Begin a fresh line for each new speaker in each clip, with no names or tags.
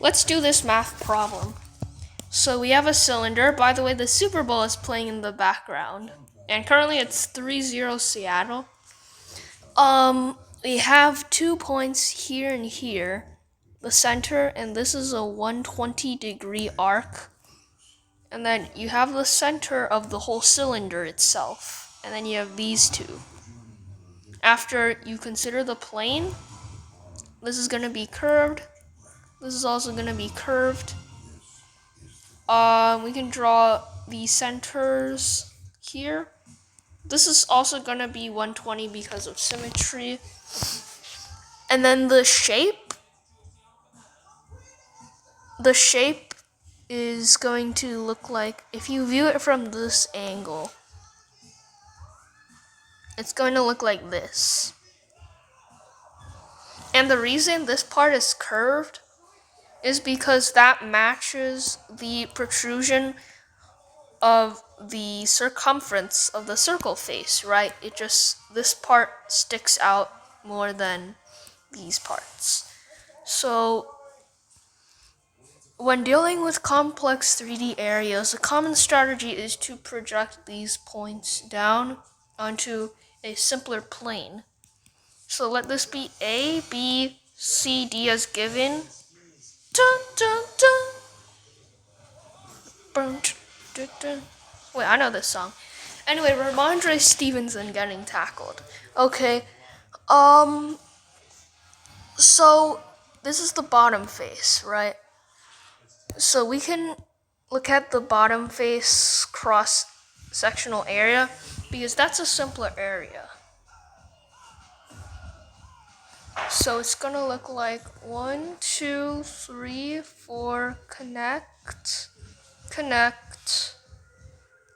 Let's do this math problem. So we have a cylinder. By the way, the Super Bowl is playing in the background. And currently it's 3-0 Seattle. We have 2 points here and here. The center, and this is a 120-degree arc. And then you have the center of the whole cylinder itself. And then you have these two. After you consider the plane, this is going to be curved. This is also going to be curved. We can draw the centers here. This is also going to be 120 because of symmetry. And then the shape is going to look like, if you view it from this angle, it's going to look like this. And the reason this part is curved is because that matches the protrusion of the circumference of the circle face, right? This part sticks out more than these parts. So when dealing with complex 3D areas, a common strategy is to project these points down onto a simpler plane. So let this be A, B, C, D as given. Dun, dun, dun. Wait, I know this song. Anyway, Ramondre Stevenson getting tackled. Okay, so this is the bottom face, right? So we can look at the bottom face cross-sectional area because that's a simpler area. So it's gonna look like 1, 2, 3, 4, connect,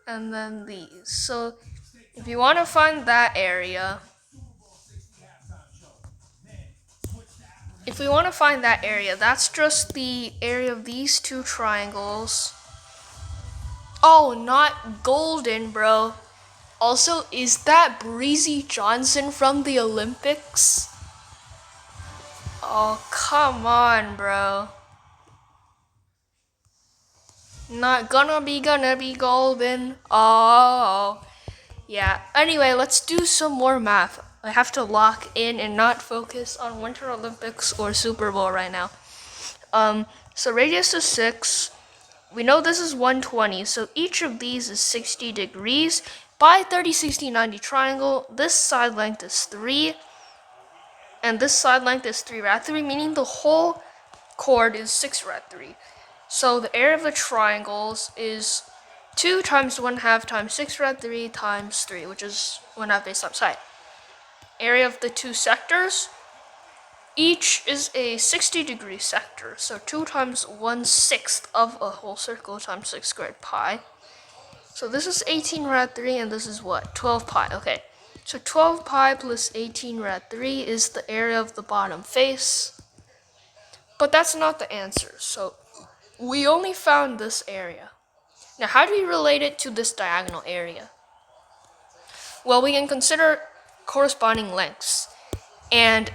and then these. So if you want to find that area, that's just the area of these two triangles. Oh, not golden, bro. Also, is that Breezy Johnson from the Olympics? Oh, come on, bro. Not gonna be golden. Oh, yeah. Anyway, let's do some more math. I have to lock in and not focus on Winter Olympics or Super Bowl right now. So radius is 6. We know this is 120, so each of these is 60 degrees. By 30, 60, 90 triangle, this side length is 3, and this side length is 3 rad 3, meaning the whole chord is 6 rad 3. So the area of the triangles is 2 times 1/2 times 6 rad 3 times 3, which is 1/2 base times height. Area of the two sectors, each is a 60-degree sector, so 2 times 1/6 of a whole circle times 6 squared pi. So this is 18 rad 3, and this is what? 12 pi. Okay, so 12 pi plus 18 rad 3 is the area of the bottom face. But that's not the answer, so we only found this area. Now, how do we relate it to this diagonal area? Well, we can consider corresponding lengths. And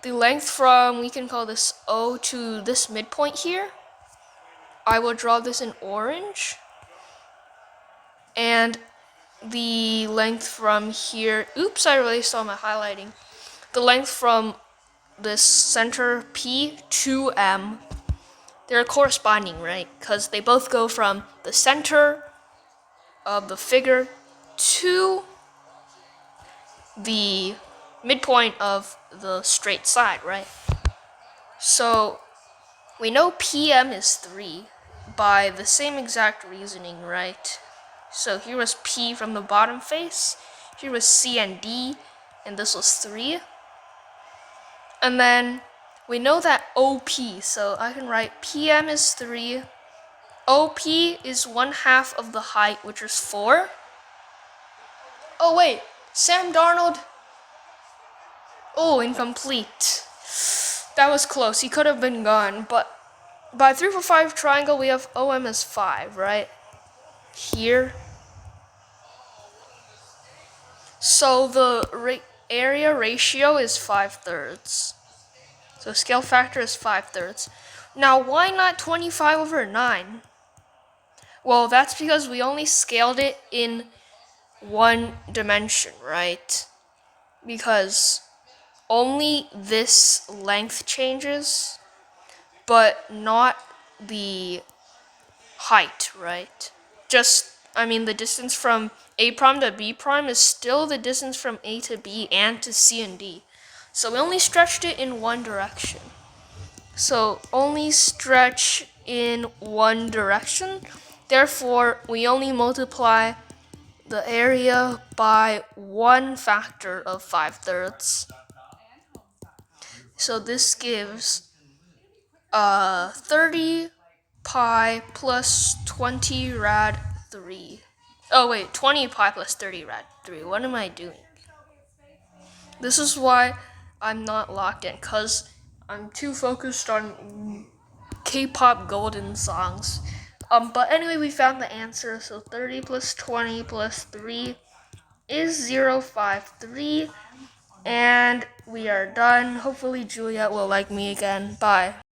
the length from, we can call this O to this midpoint here. I will draw this in orange. And the length from here, oops, I really saw my highlighting. The length from this center P to M, they're corresponding, right? Because they both go from the center of the figure to the midpoint of the straight side, right? So we know PM is 3 by the same exact reasoning, right? So here was P from the bottom face, here was C and D, and this was 3. And then we know that OP, so I can write PM is 3, OP is 1/2 of the height, which is 4. Oh wait, Sam Darnold. Oh, incomplete. That was close, he could have been gone, but by 3, 4, 5 triangle, we have OM as 5, right? Here. So the area ratio is 5/3. So scale factor is 5/3. Now, why not 25/9? Well, that's because we only scaled it in one dimension, right? Because only this length changes, but not the height, right? The distance from A prime to B prime is still the distance from A to B and to C and D. So we only stretched it in one direction. So only stretch in one direction. Therefore, we only multiply the area by one factor of 5/3. So this gives 30 pi plus 20 rad 3. Oh wait, 20 pi plus 30 rad 3. What am I doing? This is why I'm not locked in, because I'm too focused on K-pop golden songs. But anyway, we found the answer. So 30 plus 20 plus 3 is 053. And we are done. Hopefully Juliet will like me again. Bye.